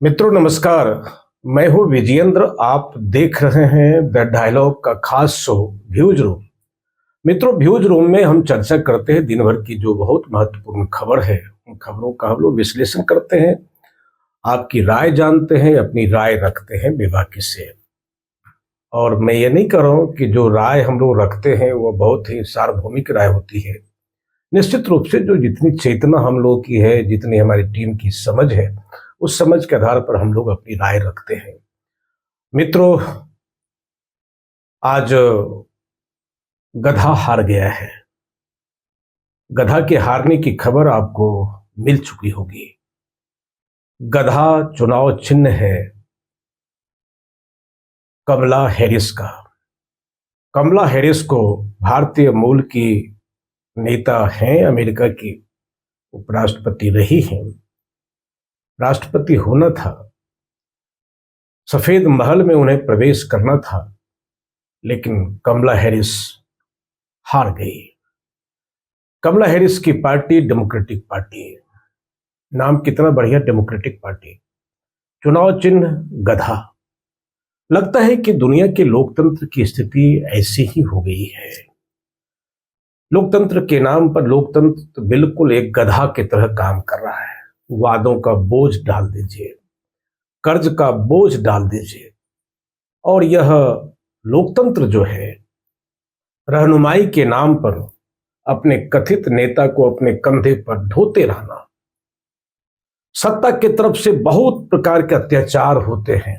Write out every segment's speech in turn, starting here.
मित्रों नमस्कार। मैं हूं विजेंद्र। आप देख रहे हैं द डायलॉग का खास शो व्यूज रूम। मित्रों, व्यूज रूम में हम चर्चा करते हैं दिन भर की जो बहुत महत्वपूर्ण खबर है, उन खबरों का हम लोग विश्लेषण करते हैं, आपकी राय जानते हैं, अपनी राय रखते हैं बेबाकी से। और मैं ये नहीं कह रहा हूं कि जो राय हम लोग रखते हैं वो बहुत ही सार्वभौमिक राय होती है। निश्चित रूप से जो जितनी चेतना हम लोग की है, जितनी हमारी टीम की समझ है, उस समझ के आधार पर हम लोग अपनी राय रखते हैं। मित्रों, आज गधा हार गया है। गधा के हारने की खबर आपको मिल चुकी होगी। गधा चुनाव चिन्ह है कमला हैरिस का। कमला हैरिस को भारतीय मूल की नेता हैं, अमेरिका की उपराष्ट्रपति रही हैं, राष्ट्रपति होना था, सफेद महल में उन्हें प्रवेश करना था, लेकिन कमला हैरिस हार गई। कमला हैरिस की पार्टी डेमोक्रेटिक पार्टी है। नाम कितना बढ़िया, डेमोक्रेटिक पार्टी। चुनाव चिन्ह गधा। लगता है कि दुनिया के लोकतंत्र की स्थिति ऐसी ही हो गई है। लोकतंत्र के नाम पर लोकतंत्र बिल्कुल एक गधा की तरह काम कर रहा है। वादों का बोझ डाल दीजिए, कर्ज का बोझ डाल दीजिए, और यह लोकतंत्र जो है रहनुमाई के नाम पर अपने कथित नेता को अपने कंधे पर ढोते रहना। सत्ता की तरफ से बहुत प्रकार के अत्याचार होते हैं,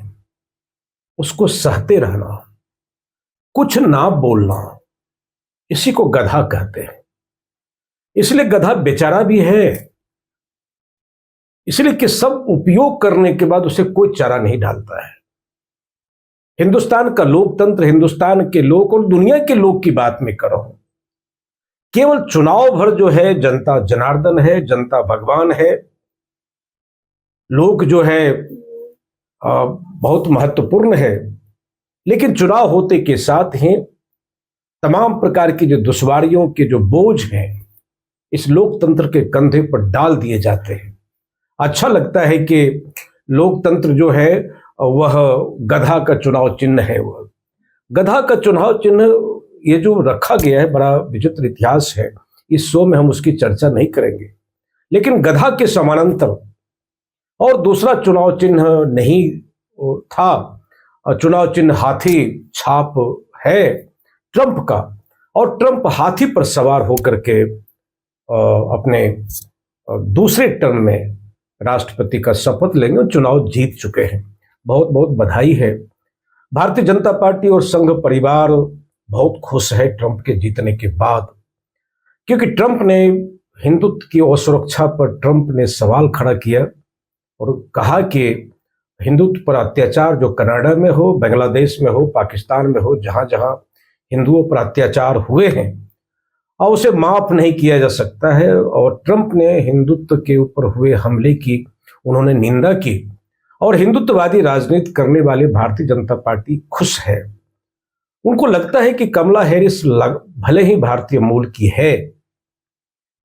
उसको सहते रहना, कुछ ना बोलना, इसी को गधा कहते हैं। इसलिए गधा बेचारा भी है, इसलिए कि सब उपयोग करने के बाद उसे कोई चारा नहीं डालता है। हिंदुस्तान का लोकतंत्र, हिंदुस्तान के लोग और दुनिया के लोग की बात मैं कर रहा हूं। केवल चुनाव भर जो है जनता जनार्दन है, जनता भगवान है, लोग जो है बहुत महत्वपूर्ण है, लेकिन चुनाव होते के साथ ही तमाम प्रकार की जो दुश्वारियों के जो बोझ हैं इस लोकतंत्र के कंधे पर डाल दिए जाते हैं। अच्छा लगता है कि लोकतंत्र जो है वह गधा का चुनाव चिन्ह है। वह गधा का चुनाव चिन्ह ये जो रखा गया है, बड़ा विचित्र इतिहास है। इस शो में हम उसकी चर्चा नहीं करेंगे, लेकिन गधा के समानांतर और दूसरा चुनाव चिन्ह नहीं था। चुनाव चिन्ह हाथी छाप है ट्रंप का, और ट्रंप हाथी पर सवार होकर के अपने दूसरे टर्म में राष्ट्रपति का शपथ लेंगे और चुनाव जीत चुके हैं। बहुत बहुत बधाई है। भारतीय जनता पार्टी और संघ परिवार बहुत खुश है ट्रंप के जीतने के बाद, क्योंकि ट्रंप ने हिंदुत्व की असुरक्षा पर ट्रंप ने सवाल खड़ा किया और कहा कि हिंदुत्व पर अत्याचार जो कनाडा में हो, बांग्लादेश में हो, पाकिस्तान में हो, जहां जहां हिंदुओं पर अत्याचार हुए हैं और उसे माफ नहीं किया जा सकता है। और ट्रंप ने हिंदुत्व के ऊपर हुए हमले की उन्होंने निंदा की, और हिंदुत्ववादी राजनीति करने वाले भारतीय जनता पार्टी खुश है। उनको लगता है कि कमला हैरिस भले ही भारतीय मूल की है,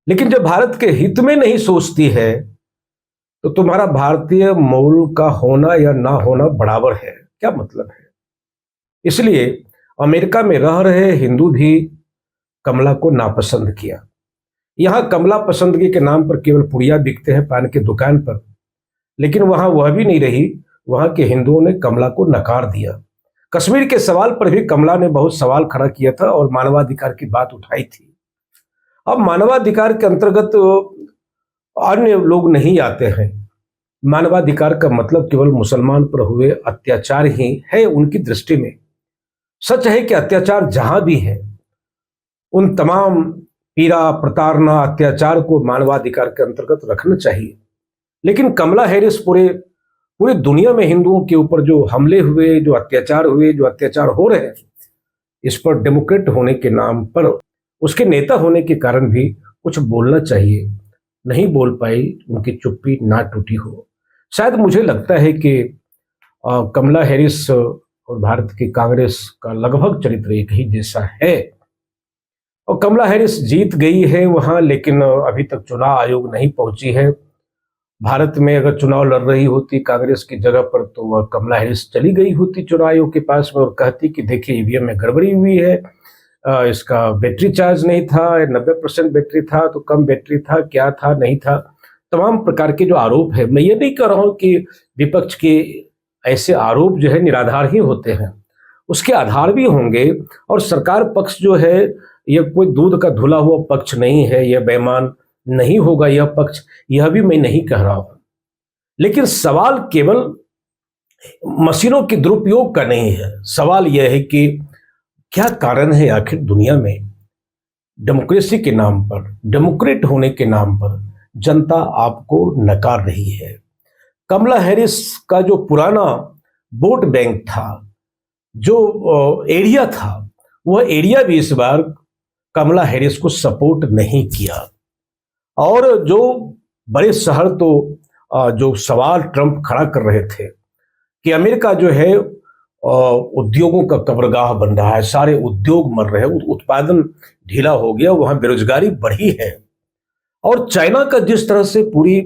लेकिन जब भारत के हित में नहीं सोचती है तो तुम्हारा भारतीय मूल का होना या ना होना बराबर है। क्या मतलब है? इसलिए अमेरिका में रह रहे हिंदू भी कमला को नापसंद किया। यहां कमला पसंदगी के नाम पर केवल पुड़िया बिकते हैं पान की दुकान पर, लेकिन वहां वह भी नहीं रही। वहां के हिंदुओं ने कमला को नकार दिया। कश्मीर के सवाल पर भी कमला ने बहुत सवाल खड़ा किया था और मानवाधिकार की बात उठाई थी। अब मानवाधिकार के अंतर्गत अन्य लोग नहीं आते हैं। मानवाधिकार का मतलब केवल मुसलमान पर हुए अत्याचार ही है उनकी दृष्टि में। सच है कि अत्याचार जहां भी है उन तमाम पीड़ा, प्रताड़ना, अत्याचार को मानवाधिकार के अंतर्गत रखना चाहिए। लेकिन कमला हैरिस पूरी दुनिया में हिंदुओं के ऊपर जो हमले हुए, जो अत्याचार हो रहे हैं, इस पर डेमोक्रेट होने के नाम पर, उसके नेता होने के कारण भी कुछ बोलना चाहिए। नहीं बोल पाई, उनकी चुप्पी ना टूटी हो। शायद मुझे लगता है कि कमला हैरिस और भारत की कांग्रेस का लगभग चरित्र एक ही जैसा है, और कमला हैरिस जीत गई है वहां, लेकिन अभी तक चुनाव आयोग नहीं पहुंची है। भारत में अगर चुनाव लड़ रही होती कांग्रेस की जगह पर तो वह कमला हैरिस चली गई होती चुनाव आयोग के पास में और कहती कि देखिए ईवीएम में गड़बड़ी हुई है, इसका बैटरी चार्ज नहीं था, 90% बैटरी था तो कम बैटरी था, क्या था नहीं था। तमाम प्रकार के जो आरोप है, मैं ये नहीं कह रहा हूँ कि विपक्ष के ऐसे आरोप जो है निराधार ही होते हैं, उसके आधार भी होंगे। और सरकार पक्ष जो है यह कोई दूध का धुला हुआ पक्ष नहीं है, यह बेईमान नहीं होगा यह पक्ष, यह भी मैं नहीं कह रहा हूं। लेकिन सवाल केवल मशीनों के दुरुपयोग का नहीं है, सवाल यह है कि क्या कारण है आखिर दुनिया में डेमोक्रेसी के नाम पर, डेमोक्रेट होने के नाम पर जनता आपको नकार रही है। कमला हैरिस का जो पुराना वोट बैंक था, जो एरिया था, वह एरिया भी इस बार कमला हैरिस को सपोर्ट नहीं किया। और जो बड़े शहर तो जो सवाल ट्रंप खड़ा कर रहे थे कि अमेरिका जो है उद्योगों का कब्रगाह बन रहा है, सारे उद्योग मर रहे हैं, उत्पादन ढीला हो गया, वहां बेरोजगारी बढ़ी है। और चाइना का जिस तरह से पूरी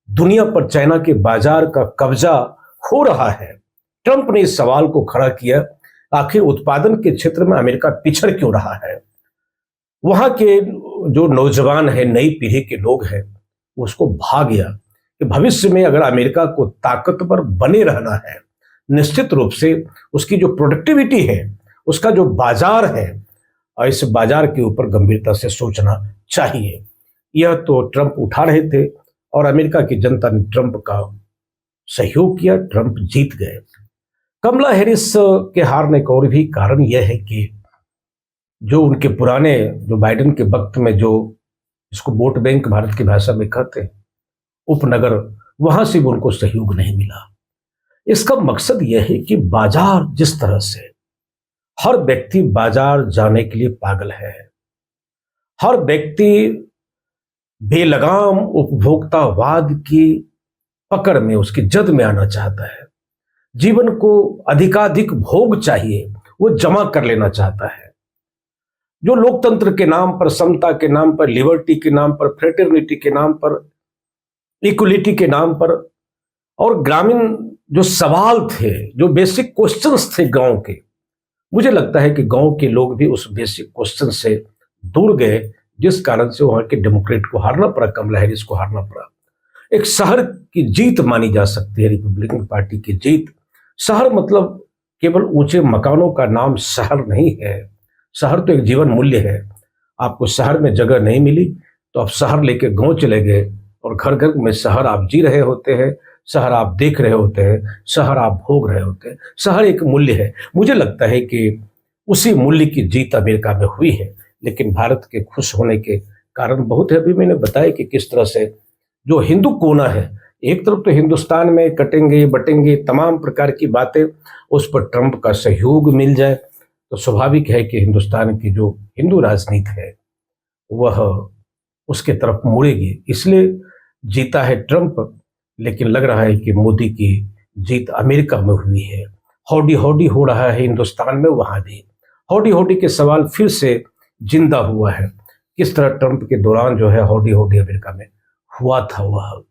दुनिया पर चाइना के बाजार का कब्जा हो रहा है, ट्रंप ने इस सवाल को खड़ा किया आखिर उत्पादन के क्षेत्र में अमेरिका पिछड़ क्यों रहा है। वहां के जो नौजवान है, नई पीढ़ी के लोग हैं, उसको भा गया कि भविष्य में अगर अमेरिका को ताकतवर बने रहना है, निश्चित रूप से उसकी जो प्रोडक्टिविटी है, उसका जो बाजार है, इस बाजार के ऊपर गंभीरता से सोचना चाहिए। यह तो ट्रंप उठा रहे थे और अमेरिका की जनता ने ट्रंप का सहयोग किया, ट्रंप जीत गए। कमला हैरिस के हारने का और भी कारण यह है कि जो उनके पुराने, जो बाइडेन के वक्त में जो इसको वोट बैंक भारत की भाषा में कहते हैं, उपनगर, वहां से भी उनको सहयोग नहीं मिला। इसका मकसद यह है कि बाजार जिस तरह से हर व्यक्ति बाजार जाने के लिए पागल है, हर व्यक्ति बेलगाम उपभोक्तावाद की पकड़ में, उसकी जद में आना चाहता है, जीवन को अधिकाधिक भोग चाहिए, वो जमा कर लेना चाहता है। जो लोकतंत्र के नाम पर, समता के नाम पर, लिबर्टी के नाम पर, फ्रेटर्निटी के नाम पर, इक्वलिटी के नाम पर, और ग्रामीण जो सवाल थे, जो बेसिक क्वेश्चंस थे गांव के, मुझे लगता है कि गांव के लोग भी उस बेसिक क्वेश्चन से दूर गए, जिस कारण से वहां के डेमोक्रेट को हारना पड़ा, कमला हैरिस को हारना पड़ा। एक शहर की जीत मानी जा सकती है, रिपब्लिकन पार्टी की जीत। शहर मतलब केवल ऊंचे मकानों का नाम शहर नहीं है, शहर तो एक जीवन मूल्य है। आपको शहर में जगह नहीं मिली तो आप शहर लेके गांव चले गए और घर घर में शहर आप जी रहे होते हैं, शहर आप देख रहे होते हैं, शहर आप भोग रहे होते हैं। शहर एक मूल्य है। मुझे लगता है कि उसी मूल्य की जीत अमेरिका में हुई है, लेकिन भारत के खुश होने के कारण बहुत है। अभी मैंने बताया कि किस तरह से जो हिंदू कोना है, एक तरफ तो हिंदुस्तान में कटेंगे बटेंगे तमाम प्रकार की बातें, उस पर ट्रंप का सहयोग मिल जाए तो स्वाभाविक है कि हिंदुस्तान की जो हिंदू राजनीति है वह उसके तरफ मुड़ेगी। इसलिए जीता है ट्रंप, लेकिन लग रहा है कि मोदी की जीत अमेरिका में हुई है। हौडी हौडी हो रहा है हिंदुस्तान में, वहां भी हौडी हौडी के सवाल फिर से जिंदा हुआ है। किस तरह ट्रंप के दौरान जो है हौडी हौडी अमेरिका में हुआ था वह,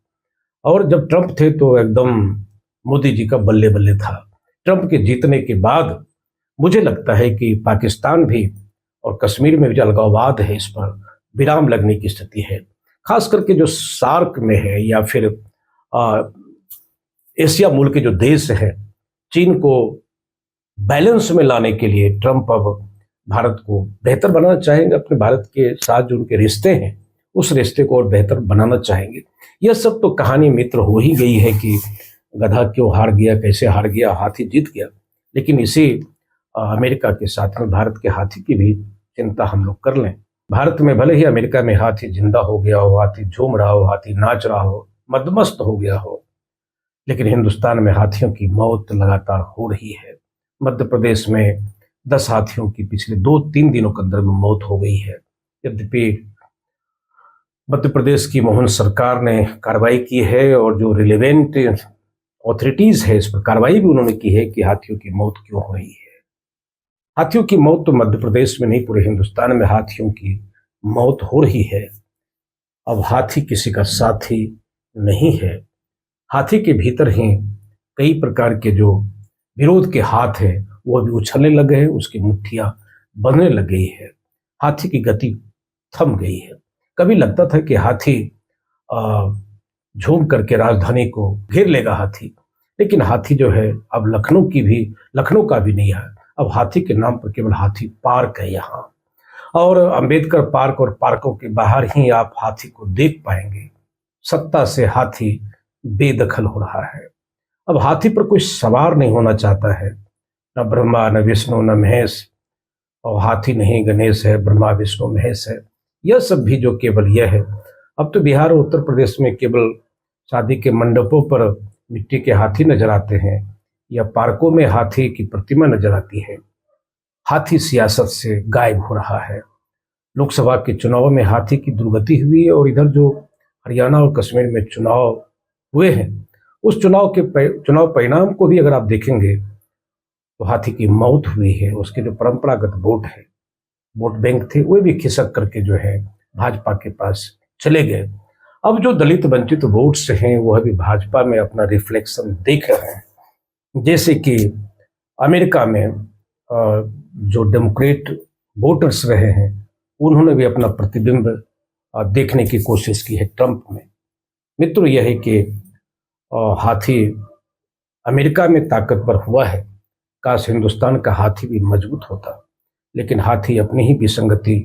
और जब ट्रंप थे तो एकदम मोदी जी का बल्ले बल्ले था। ट्रंप के जीतने के बाद मुझे लगता है कि पाकिस्तान भी और कश्मीर में भी जो अलगाववाद है, इस पर विराम लगने की स्थिति है। खास करके जो सार्क में है या फिर एशिया मुल्क के जो देश हैं, चीन को बैलेंस में लाने के लिए ट्रंप अब भारत को बेहतर बनाना चाहेंगे। अपने भारत के साथ जो उनके रिश्ते हैं, उस रिश्ते को और बेहतर बनाना चाहेंगे। यह सब तो कहानी मित्र हो ही गई है कि गधा क्यों हार गया, कैसे हार गया, हाथी जीत गया। लेकिन इसी अमेरिका के साथ में भारत के हाथी की भी चिंता हम लोग कर लें। भारत में भले ही अमेरिका में हाथी जिंदा हो गया हो, हाथी झूम रहा हो, हाथी नाच रहा हो, मदमस्त हो गया हो, लेकिन हिंदुस्तान में हाथियों की मौत लगातार हो रही है। मध्य प्रदेश में 10 हाथियों की पिछले 2-3 दिनों के अंदर में मौत हो गई है। यद्यपि मध्य प्रदेश की मोहन सरकार ने कार्रवाई की है और जो रिलेवेंट ऑथोरिटीज है, इस पर कार्रवाई भी उन्होंने की है कि हाथियों की मौत क्यों हो रही है। हाथियों की मौत तो मध्य प्रदेश में नहीं, पूरे हिंदुस्तान में हाथियों की मौत हो रही है। अब हाथी किसी का साथी नहीं है। हाथी के भीतर ही कई प्रकार के जो विरोध के हाथ है वो अभी उछलने लगे हैं, उसकी मुट्ठियां बनने लग गई है। हाथी की गति थम गई है। कभी लगता था कि हाथी अ, झूम करके राजधानी को घेर लेगा हाथी, लेकिन हाथी जो है अब लखनऊ का भी नहीं है। अब हाथी के नाम पर केवल हाथी पार्क है यहाँ, और अंबेडकर पार्क और पार्कों के बाहर ही आप हाथी को देख पाएंगे। सत्ता से हाथी बेदखल हो रहा है। अब हाथी पर कोई सवार नहीं होना चाहता है, न ब्रह्मा न विष्णु न महेश। और हाथी नहीं गणेश है, ब्रह्मा विष्णु महेश है, यह सब भी जो केवल यह है। अब तो बिहार और उत्तर प्रदेश में केवल शादी के मंडपों पर मिट्टी के हाथी नजर आते हैं, या पार्कों में हाथी की प्रतिमा नजर आती है। हाथी सियासत से गायब हो रहा है। लोकसभा के चुनाव में हाथी की दुर्गति हुई है, और इधर जो हरियाणा और कश्मीर में चुनाव हुए हैं, उस चुनाव परिणाम को भी अगर आप देखेंगे तो हाथी की मौत हुई है। उसके जो परंपरागत वोट बैंक थे, वो भी खिसक करके जो है भाजपा के पास चले गए। अब जो दलित वंचित वोट्स हैं वो अभी भाजपा में अपना रिफ्लेक्शन देख रहे हैं। जैसे कि अमेरिका में जो डेमोक्रेट वोटर्स रहे हैं, उन्होंने भी अपना प्रतिबिंब देखने की कोशिश की है ट्रंप में। मित्रों, यह है कि हाथी अमेरिका में ताकतवर हुआ है। काश हिंदुस्तान का हाथी भी मजबूत होता, लेकिन हाथी अपनी ही विसंगति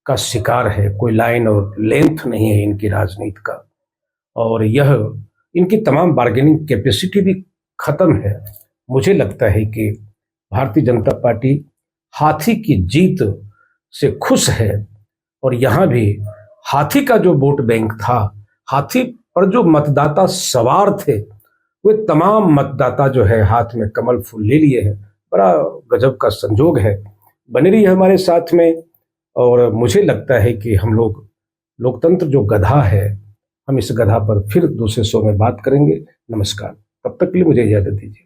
का शिकार है। कोई लाइन और लेंथ नहीं है इनकी राजनीति का, और यह इनकी तमाम बार्गेनिंग कैपेसिटी भी खत्म है। मुझे लगता है कि भारतीय जनता पार्टी हाथी की जीत से खुश है, और यहाँ भी हाथी का जो वोट बैंक था, हाथी पर जो मतदाता सवार थे, वे तमाम मतदाता जो है हाथ में कमल फूल ले लिए हैं। बड़ा गजब का संजोग है। बने रही हमारे साथ में, और मुझे लगता है कि हम लोग लोकतंत्र जो गधा है, हम इस गधा पर फिर दूसरे शो में बात करेंगे। नमस्कार, तब तक के लिए मुझे इजाजत दीजिए।